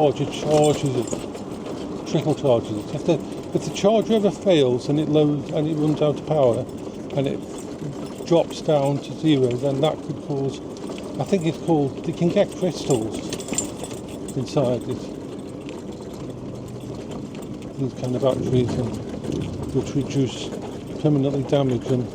It charges it, trickle charges it. If the charger ever fails and it runs out of power and it drops down to zero, then that could cause, I think it can get crystals inside it. These kind of batteries, which permanently damage them.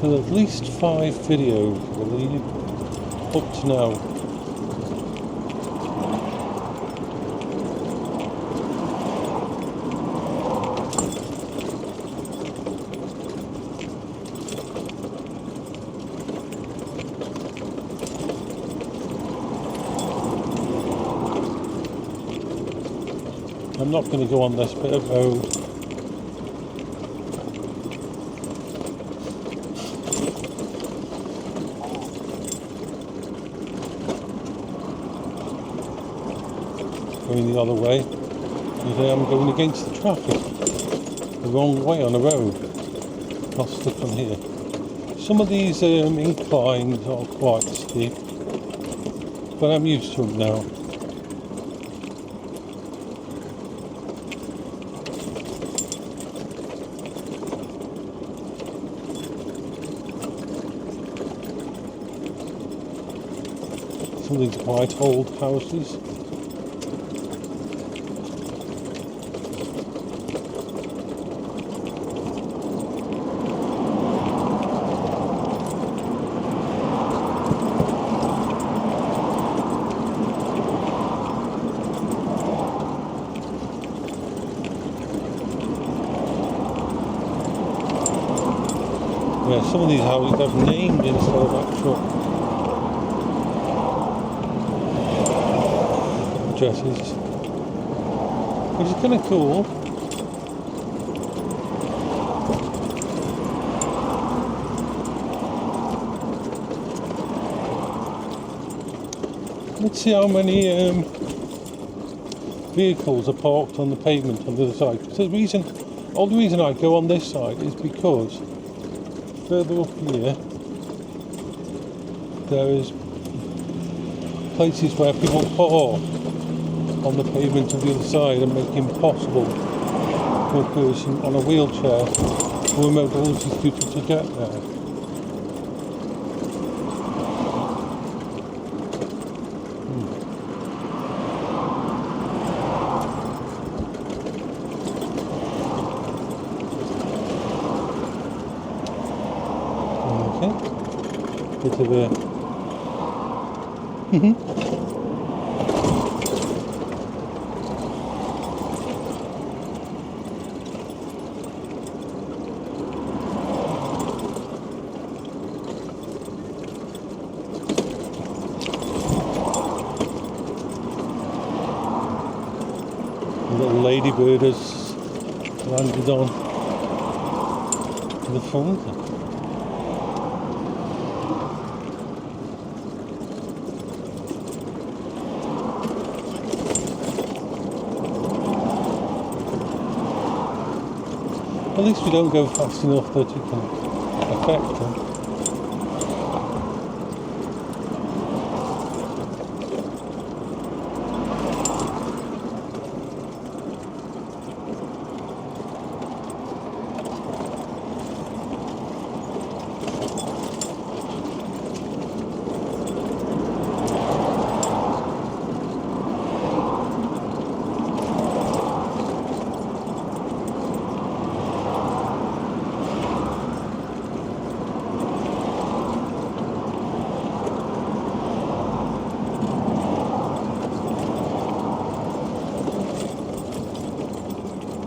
So at least 5 videos, I believe, up to now. I'm not going to go on this bit of road. Going the other way, and I'm going against the traffic, the wrong way on the road, not stuck on here. Some of these inclines are quite steep, but I'm used to them now. Some of these quite old houses. Yeah, some of these houses have named instead of actual addresses, which is kind of cool. Let's see how many vehicles are parked on the pavement on the other side. So the reason I go on this side is because further up here there is places where people park on the pavement on the other side and make it impossible for a person on a wheelchair or a mobility scooter to get there. Bit of a little ladybird has landed on the front. At least we don't go fast enough that you can affect them.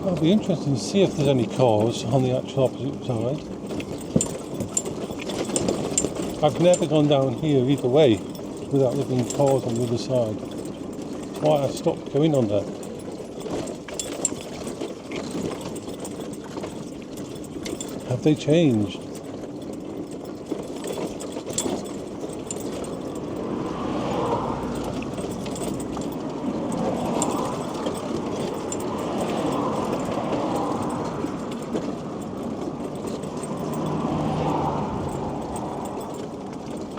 It'll be interesting to see if there's any cars on the actual opposite side. I've never gone down here either way without there being cars on the other side. That's why I stopped going on there. Have they changed?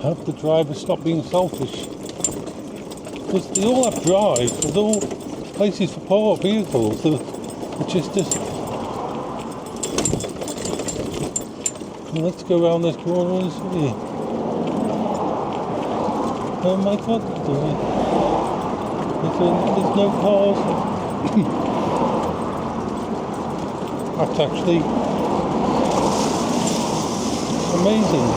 Have the drivers stop being selfish? Because they all have drives, there's all places for parked vehicles. It's just let's go around this corner and see. Oh my god, there's no cars. That's actually amazing.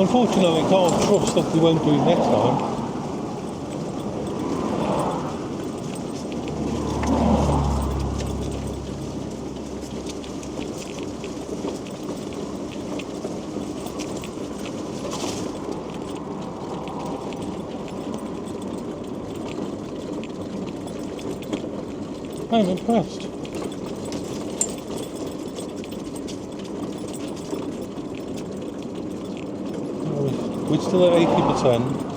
Unfortunately, I can't trust that they won't do it next time. I'm impressed. We're still at 80%.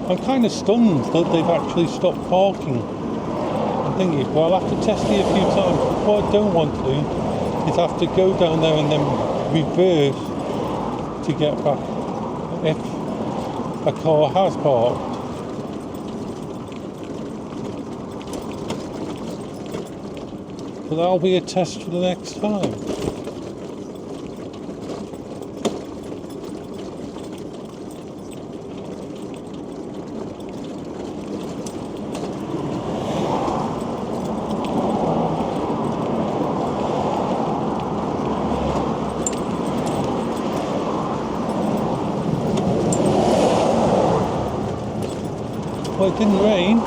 I'm kind of stunned that they've actually stopped parking. I'm thinking, well, I'll have to test it a few times. What I don't want to do is have to go down there and then reverse to get back if a car has parked. But that'll be a test for the next time. Well, it didn't rain.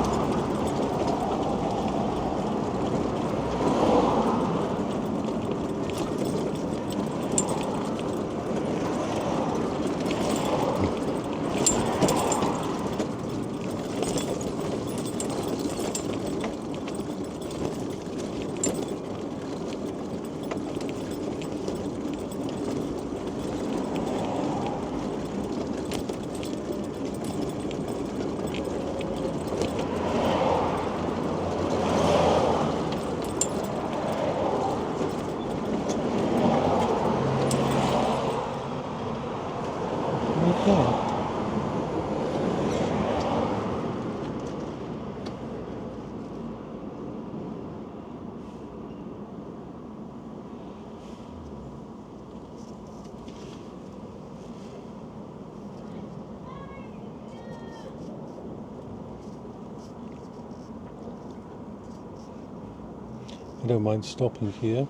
I don't mind stopping here.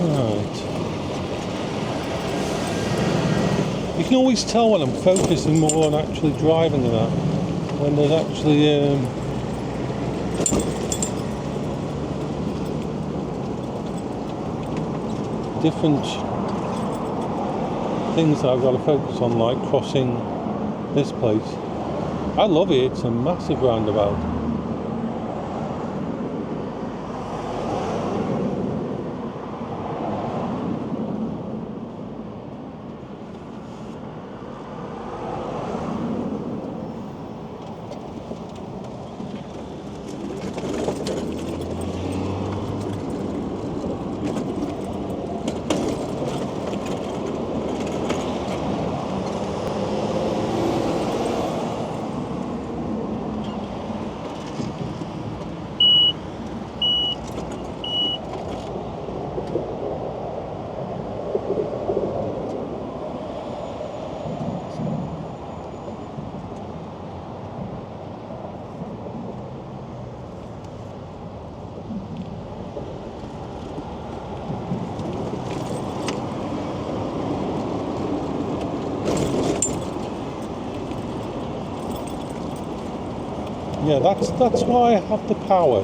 Right. You can always tell when I'm focusing more on actually driving and that, when there's actually different things that I've got to focus on, like crossing this place. I love it, it's a massive roundabout. Yeah, that's why I have the power.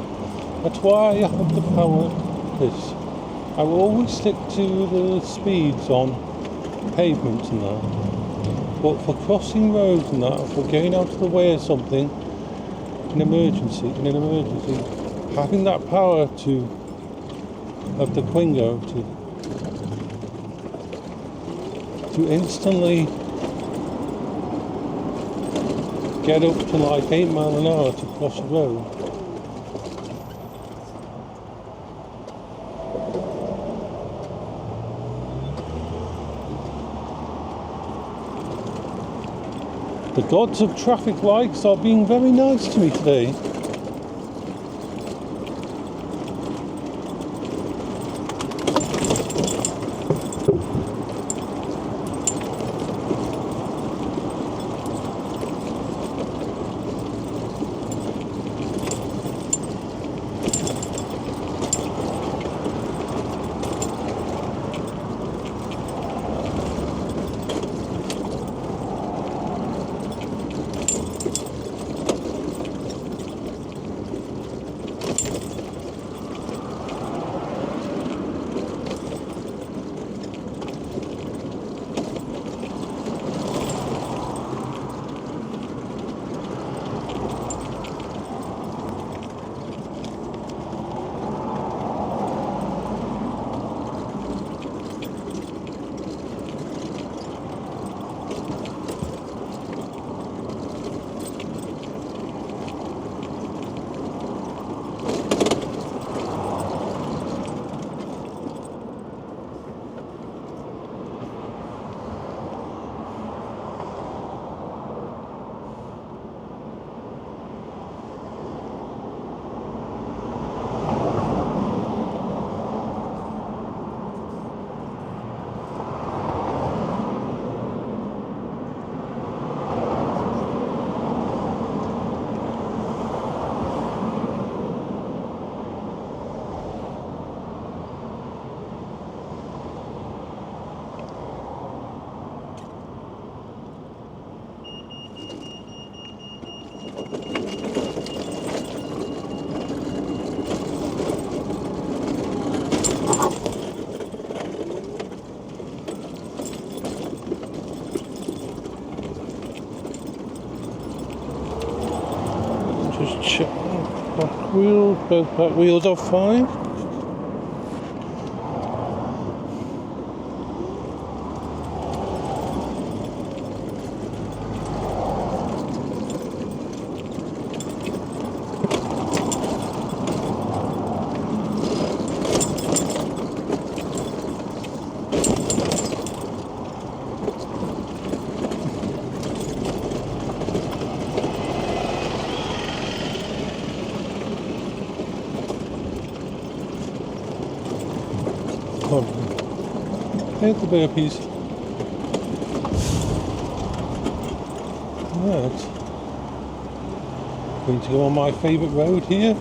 That's why I have the power this. I will always stick to the speeds on pavements and that. But for crossing roads and that, for going out of the way or something, in an emergency, having that power of the Quingo to instantly get up to like 8 miles an hour to cross a road. The gods of traffic lights are being very nice to me today. Check back wheels, both back wheels are fine. Here's the burpees. Right. Going to go on my favourite road here.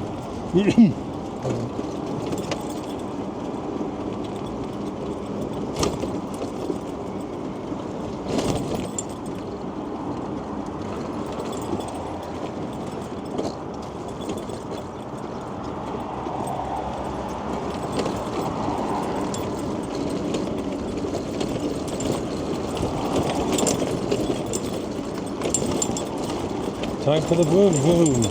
Time for the vroom vroom.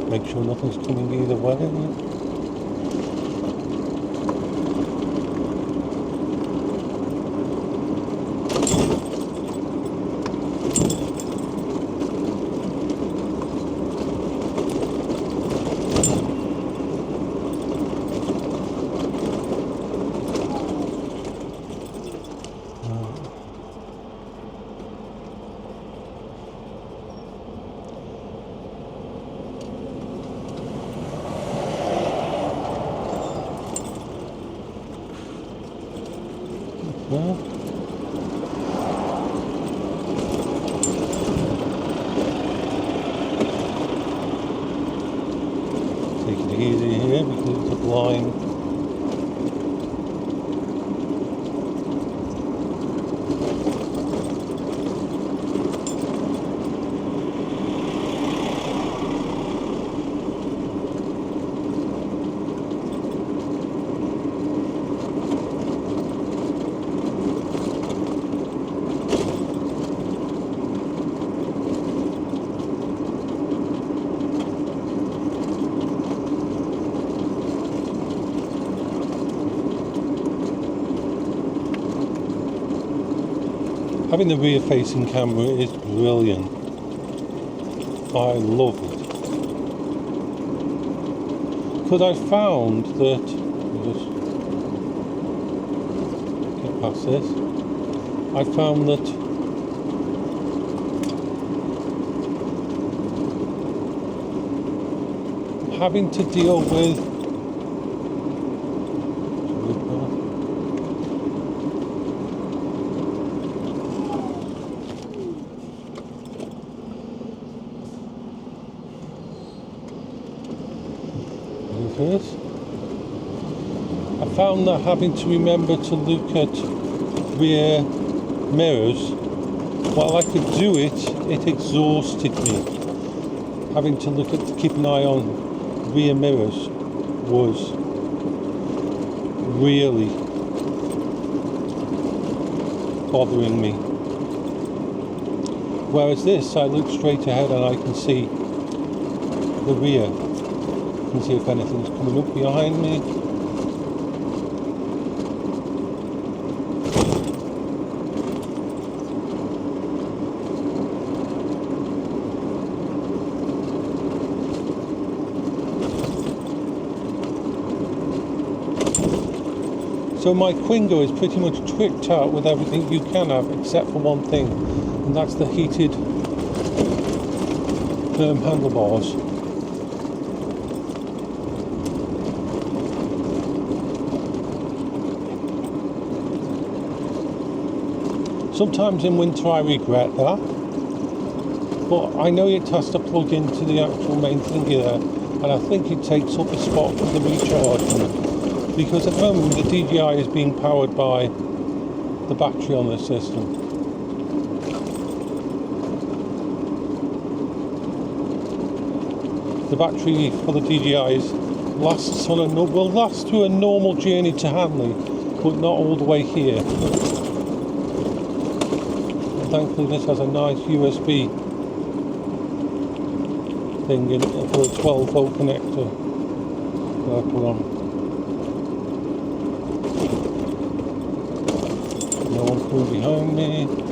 Make sure nothing's coming either way. Well, take it easy here because it's a blind. Having the rear facing camera is brilliant. I love it. Because I found that, just get past this, I found that having to deal with I found that having to remember to look at rear mirrors, while I could do it, it exhausted me. Having to keep an eye on rear mirrors was really bothering me. Whereas this, I look straight ahead and I can see the rear. I can see if anything's coming up behind me. So my Quingo is pretty much tricked out with everything you can have except for one thing, and that's the heated handlebars. Sometimes in winter I regret that, but I know it has to plug into the actual main thing here, and I think it takes up a spot for the recharging, because at the moment the DJI is being powered by the battery on the system. The battery for the DJIs will last through a normal journey to Hanley, but not all the way here. Thankfully this has a nice USB thing in it for a 12 volt connector that I put on. No one coming behind me.